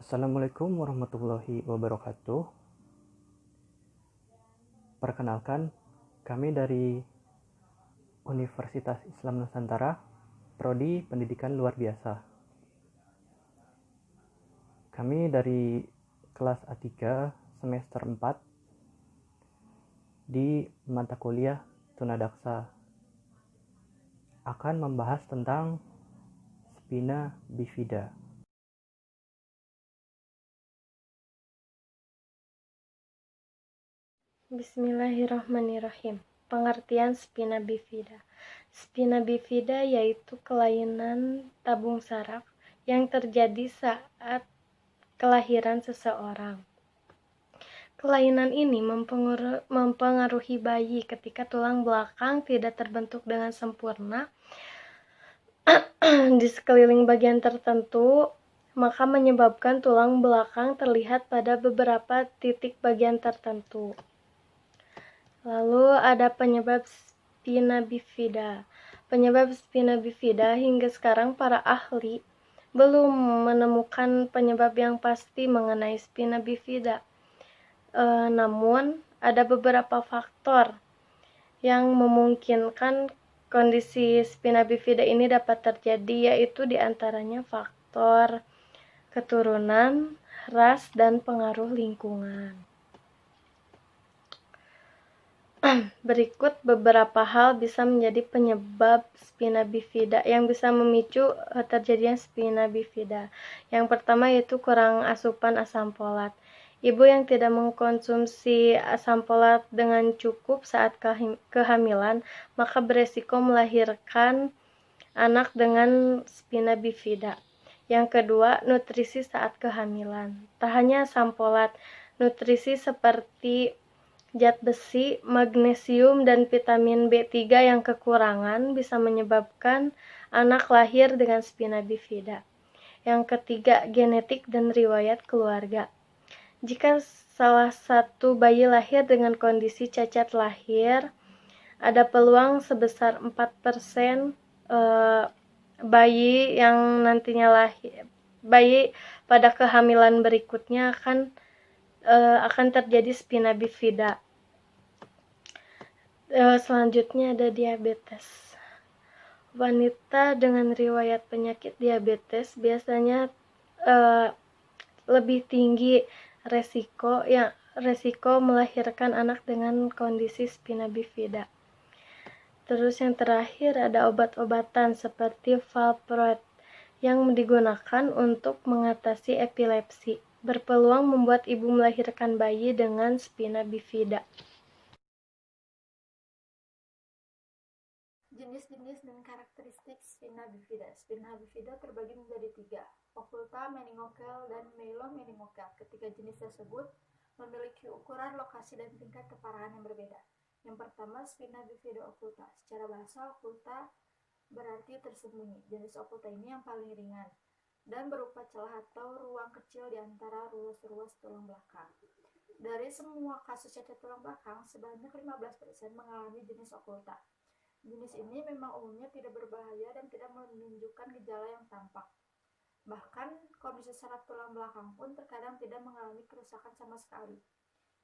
Assalamualaikum warahmatullahi wabarakatuh. Perkenalkan, kami dari Universitas Islam Nusantara, Prodi Pendidikan Luar Biasa. Kami dari kelas A3 semester 4 di mata kuliah Tunadaksa akan membahas tentang spina bifida. Bismillahirrahmanirrahim. Pengertian spina bifida. Spina bifida yaitu kelainan tabung saraf yang terjadi saat kelahiran seseorang. Kelainan ini mempengaruhi bayi ketika tulang belakang tidak terbentuk dengan sempurna di sekeliling bagian tertentu, maka menyebabkan tulang belakang terlihat pada beberapa titik bagian tertentu. Lalu ada penyebab spina bifida. Penyebab spina bifida hingga sekarang para ahli belum menemukan penyebab yang pasti mengenai spina bifida. Namun ada beberapa faktor yang memungkinkan kondisi spina bifida ini dapat terjadi, yaitu diantaranya faktor keturunan, ras, dan pengaruh lingkungan. Berikut beberapa hal bisa menjadi penyebab spina bifida yang bisa memicu terjadinya spina bifida. Yang pertama yaitu kurang asupan asam folat. Ibu yang tidak mengkonsumsi asam folat dengan cukup saat kehamilan, maka beresiko melahirkan anak dengan spina bifida. Yang kedua, nutrisi saat kehamilan. Tak hanya asam folat, nutrisi seperti zat besi, magnesium, dan vitamin B3 yang kekurangan bisa menyebabkan anak lahir dengan spina bifida. Yang ketiga, genetik dan riwayat keluarga. Jika salah satu bayi lahir dengan kondisi cacat lahir, ada peluang sebesar 4% bayi yang nantinya lahir, bayi pada kehamilan berikutnya akan terjadi spina bifida. Selanjutnya ada diabetes. Wanita dengan riwayat penyakit diabetes biasanya lebih tinggi resiko melahirkan anak dengan kondisi spina bifida. Terus yang terakhir ada obat-obatan seperti valproate yang digunakan untuk mengatasi epilepsi, berpeluang membuat ibu melahirkan bayi dengan spina bifida. Jenis-jenis dan karakteristik spina bifida. Spina bifida terbagi menjadi 3, okulta, meningokel, dan meilomeningokel. Ketiga jenis tersebut memiliki ukuran, lokasi, dan tingkat keparahan yang berbeda. Yang pertama, spina bifida okulta. Secara bahasa, okulta berarti tersembunyi. Jenis okulta ini yang paling ringan dan berupa celah atau ruang kecil di antara ruas-ruas tulang belakang. Dari semua kasus cacat tulang belakang, sebanyak 15% mengalami jenis okulta. Jenis ini memang umumnya tidak berbahaya dan tidak menunjukkan gejala yang tampak. Bahkan, kondisi saraf tulang belakang pun terkadang tidak mengalami kerusakan sama sekali.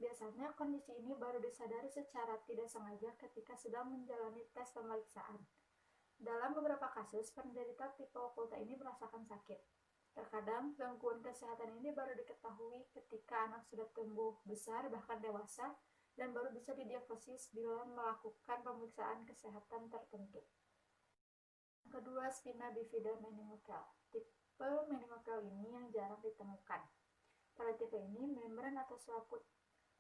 Biasanya kondisi ini baru disadari secara tidak sengaja ketika sedang menjalani tes pemeriksaan. Dalam beberapa kasus, penderita tipe okulta ini merasakan sakit. Terkadang, gangguan kesehatan ini baru diketahui ketika anak sudah tumbuh besar bahkan dewasa, dan baru bisa didiagnosis bila melakukan pemeriksaan kesehatan tertentu. Kedua, spina bifida meningokel. Tipe meningokel ini yang jarang ditemukan. Pada tipe ini, membran atau selaput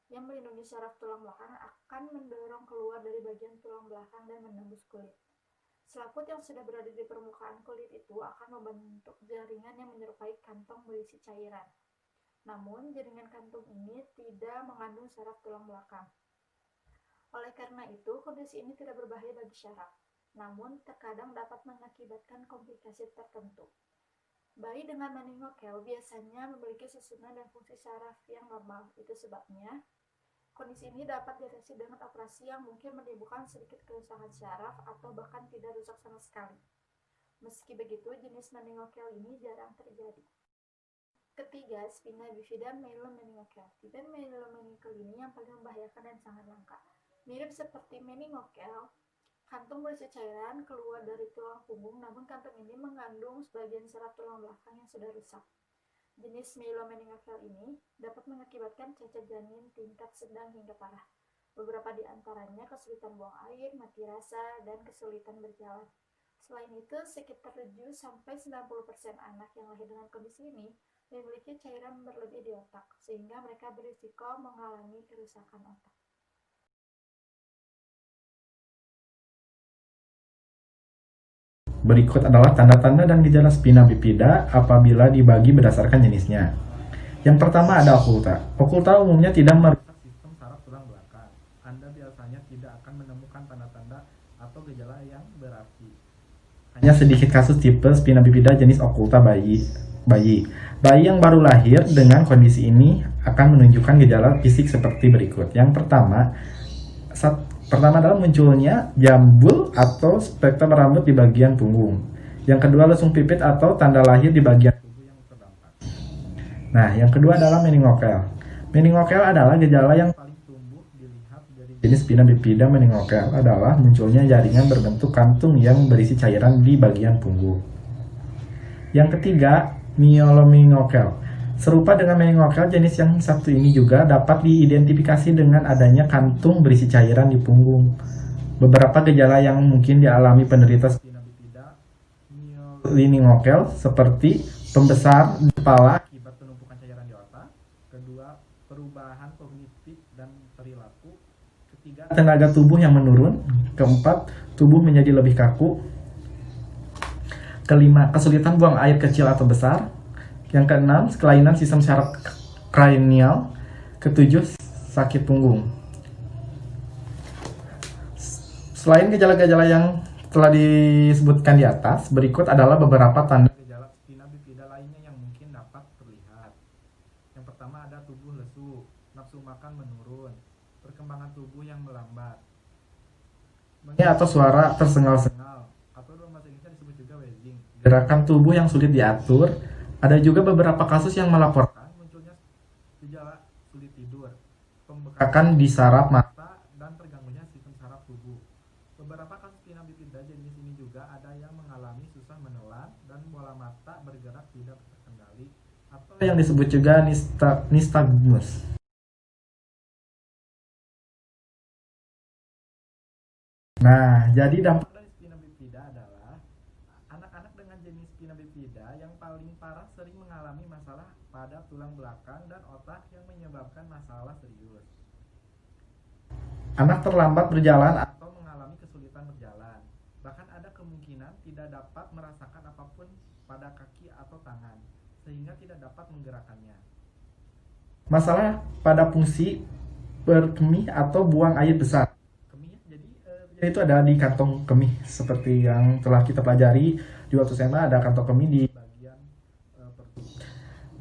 yang melindungi saraf tulang belakang akan mendorong keluar dari bagian tulang belakang dan menembus kulit. Selaput yang sudah berada di permukaan kulit itu akan membentuk jaringan yang menyerupai kantong berisi cairan. Namun, jaringan kantung ini tidak mengandung saraf tulang belakang. Oleh karena itu, kondisi ini tidak berbahaya bagi syaraf, namun terkadang dapat mengakibatkan komplikasi tertentu. Bayi dengan meningokel biasanya memiliki susunan dan fungsi saraf yang normal. Itu sebabnya kondisi ini dapat diatasi dengan operasi yang mungkin menimbulkan sedikit kerusakan syaraf atau bahkan tidak rusak sama sekali. Meski begitu, jenis meningokel ini jarang terjadi. Ketiga, spina bifida meningokel. Tipe meningokel ini yang paling membahayakan dan sangat langka. Mirip seperti meningokel, kantung berisi cairan keluar dari tulang punggung, namun kantung ini mengandung sebagian saraf tulang belakang yang sudah rusak. Jenis myelomeningocele ini dapat mengakibatkan cacat janin tingkat sedang hingga parah. Beberapa di antaranya kesulitan buang air, mati rasa, dan kesulitan berjalan. Selain itu, sekitar 7-90% anak yang lahir dengan kondisi ini memiliki cairan berlebih di otak, sehingga mereka berisiko mengalami kerusakan otak. Berikut adalah tanda-tanda dan gejala spina bifida apabila dibagi berdasarkan jenisnya. Yang pertama ada okulta. Okulta umumnya tidak merusak sistem saraf tulang belakang. Anda biasanya tidak akan menemukan tanda-tanda atau gejala yang berarti. Hanya sedikit kasus tipe spina bifida jenis okulta bayi. Bayi yang baru lahir dengan kondisi ini akan menunjukkan gejala fisik seperti berikut. Yang pertama adalah munculnya jambul atau spektrum rambut di bagian punggung. Yang kedua, lesung pipit atau tanda lahir di bagian tubuh yang terdampak. Nah, yang kedua adalah meningokel. Meningokel adalah gejala yang paling tumbuh dilihat dari jenis spina bifida. Meningokel adalah munculnya jaringan berbentuk kantung yang berisi cairan di bagian punggung. Yang ketiga, myelomeningocele. Serupa dengan meningokel, jenis yang satu ini juga dapat diidentifikasi dengan adanya kantung berisi cairan di punggung. Beberapa gejala yang mungkin dialami penderita spina bifida myelomeningocele seperti pembesar di kepala akibat penumpukan cairan di otak. Kedua, perubahan kognitif dan perilaku. Ketiga, tenaga tubuh yang menurun. Keempat, tubuh menjadi lebih kaku. Kelima, kesulitan buang air kecil atau besar. Yang keenam, kelainan sistem saraf kranial. Ketujuh, sakit punggung. Selain gejala-gejala yang telah disebutkan di atas, berikut adalah beberapa tanda gejala spina bifida lainnya yang mungkin dapat terlihat. Yang pertama ada tubuh lesu, nafsu makan menurun, perkembangan tubuh yang melambat, atau suara tersengal-sengal, atau dalam bahasa Inggris disebut juga wheezing, gerakan tubuh yang sulit diatur. Ada juga beberapa kasus yang melaporkan munculnya gejala sulit tidur, pembekakan di saraf mata, dan terganggunya sistem saraf tubuh. Beberapa kasus spina bifida jenis ini juga ada yang mengalami susah menelan dan bola mata bergerak tidak terkendali, atau yang disebut juga nystagmus. Nah, jadi dampak dari spina bifida adalah anak-anak dengan jenis spina bifida yang paling parah sering mengalami masalah pada tulang belakang dan otak yang menyebabkan masalah serius. Anak terlambat berjalan atau mengalami kesulitan berjalan. Bahkan ada kemungkinan tidak dapat merasakan apapun pada kaki atau tangan, sehingga tidak dapat menggerakkannya. Masalah pada fungsi berkemih atau buang air besar. Kemih, jadi itu ada di kantong kemih, seperti yang telah kita pelajari di waktu SMA, ada kantong kemih di bagian perut.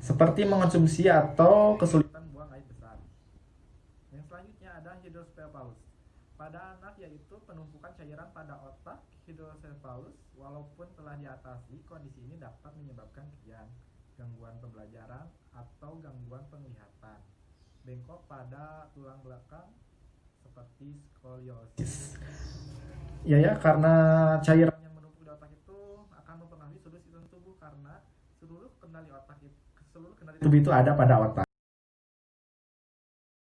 Seperti mengonsumsi atau kesulitan buang air besar. Yang selanjutnya ada hidrocephalus. Pada anak yaitu penumpukan cairan pada otak hidrocephalus. Walaupun telah diatasi, kondisi ini dapat menyebabkan kejang, gangguan pembelajaran, atau gangguan penglihatan. Bengkok pada tulang belakang seperti skoliosis. Ya, karena cairan yang menumpuk di otak itu akan mempengaruhi seluruh sistem tubuh, karena seluruh kendali tubuh itu ada pada otak.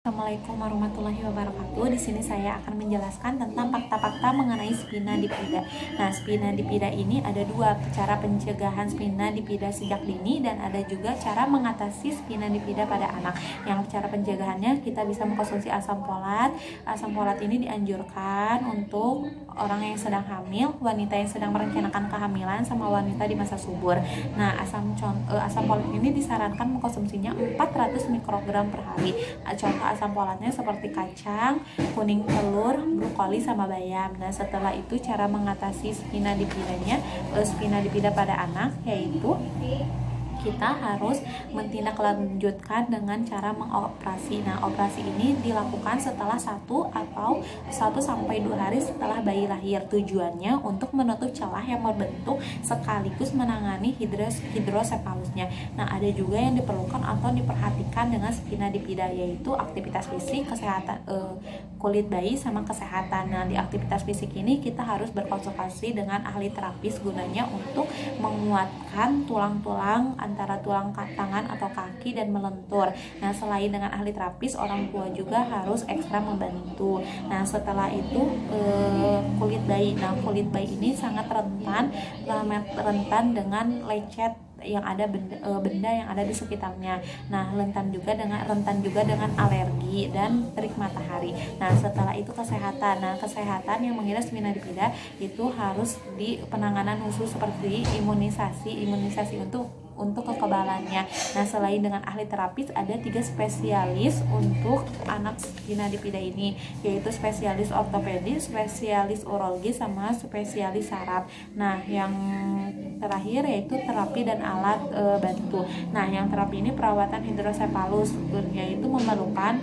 Assalamualaikum warahmatullahi wabarakatuh. Di sini saya akan menjelaskan tentang fakta-fakta mengenai spina bifida. Nah, spina bifida ini ada dua, cara pencegahan spina bifida sejak dini dan ada juga cara mengatasi spina bifida pada anak. Yang cara pencegahannya kita bisa mengkonsumsi asam folat. Asam folat ini dianjurkan untuk orang yang sedang hamil, wanita yang sedang merencanakan kehamilan, sama wanita di masa subur. Nah, asam folat ini disarankan mengkonsumsinya 400 mikrogram per hari. Contoh asam folatnya seperti kacang, kuning telur, brokoli, sama bayam. Nah, setelah itu cara mengatasi spina bifida pada anak yaitu kita harus menindaklanjutkan dengan cara mengoperasi. Nah, operasi ini dilakukan setelah 1 atau 1-2 hari setelah bayi lahir. Tujuannya untuk menutup celah yang berbentuk sekaligus menangani hidrosefalusnya. Nah, ada juga yang diperlukan atau diperhatikan dengan spina bifida, yaitu aktivitas fisik, kesehatan kulit bayi sama kesehatan. Nah, di aktivitas fisik ini kita harus berkonsultasi dengan ahli terapis gunanya untuk menguatkan tulang-tulang antara tulang tangan atau kaki dan melentur. Nah, selain dengan ahli terapis, orang tua juga harus ekstra membantu. Nah, setelah itu kulit bayi. Nah, kulit bayi ini sangat rentan dengan lecet yang ada benda yang ada di sekitarnya. Nah, rentan juga dengan alergi dan terik matahari. Nah, setelah itu kesehatan. Nah, kesehatan yang mengidap spina bifida itu harus di penanganan khusus seperti imunisasi untuk kekebalannya. Nah, selain dengan ahli terapis, ada 3 spesialis untuk anak spina bifida ini, yaitu spesialis ortopedi, spesialis urologi, sama spesialis saraf. Nah, yang terakhir yaitu terapi dan alat bantu. Nah, yang terapi ini perawatan hidrosefalus, yaitu memerlukan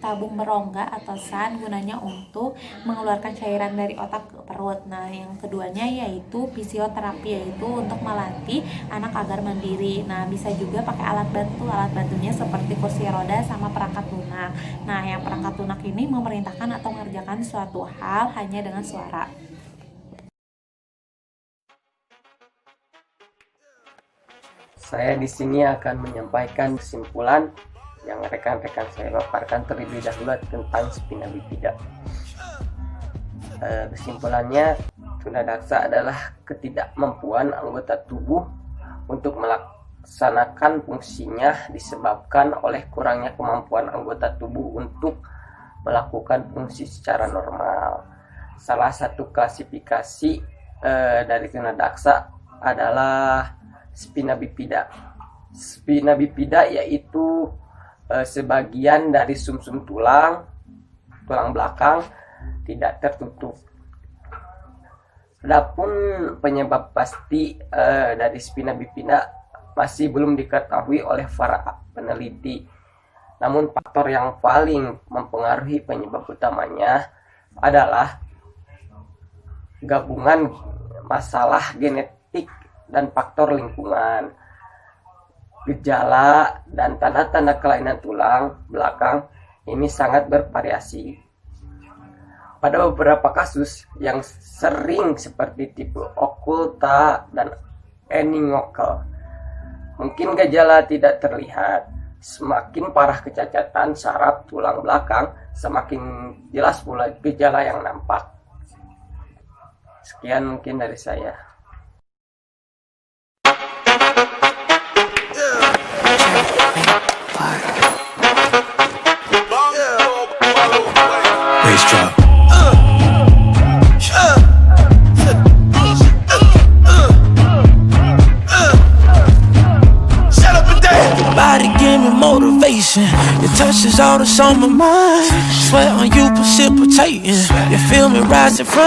tabung berongga atau SAN gunanya untuk mengeluarkan cairan dari otak ke perut. Nah, yang keduanya yaitu fisioterapi, yaitu untuk melatih anak agar mandiri. Nah, bisa juga pakai alat bantu. Alat bantunya seperti kursi roda sama perangkat lunak. Nah, yang perangkat lunak ini memerintahkan atau mengerjakan suatu hal hanya dengan suara. Saya di sini akan menyampaikan kesimpulan yang rekan-rekan saya paparkan terlebih dahulu tentang spina bifida. Kesimpulannya, tunadaksa adalah ketidakmampuan anggota tubuh untuk melaksanakan fungsinya disebabkan oleh kurangnya kemampuan anggota tubuh untuk melakukan fungsi secara normal. Salah satu klasifikasi dari tunadaksa adalah spina bifida. Spina bifida yaitu sebagian dari sumsum tulang belakang tidak tertutup. Adapun penyebab pasti dari spina bifida masih belum diketahui oleh para peneliti. Namun faktor yang paling mempengaruhi penyebab utamanya adalah gabungan masalah genetik dan faktor lingkungan. Gejala dan tanda-tanda kelainan tulang belakang ini sangat bervariasi. Pada beberapa kasus yang sering seperti tipe okulta dan meningokel, mungkin gejala tidak terlihat. Semakin parah kecacatan saraf tulang belakang, semakin jelas pula gejala yang nampak. Sekian mungkin dari saya. Bass drop. Body give me motivation. Your touch is all that's on my mind. Sweat on you precipitating. You feel me rising from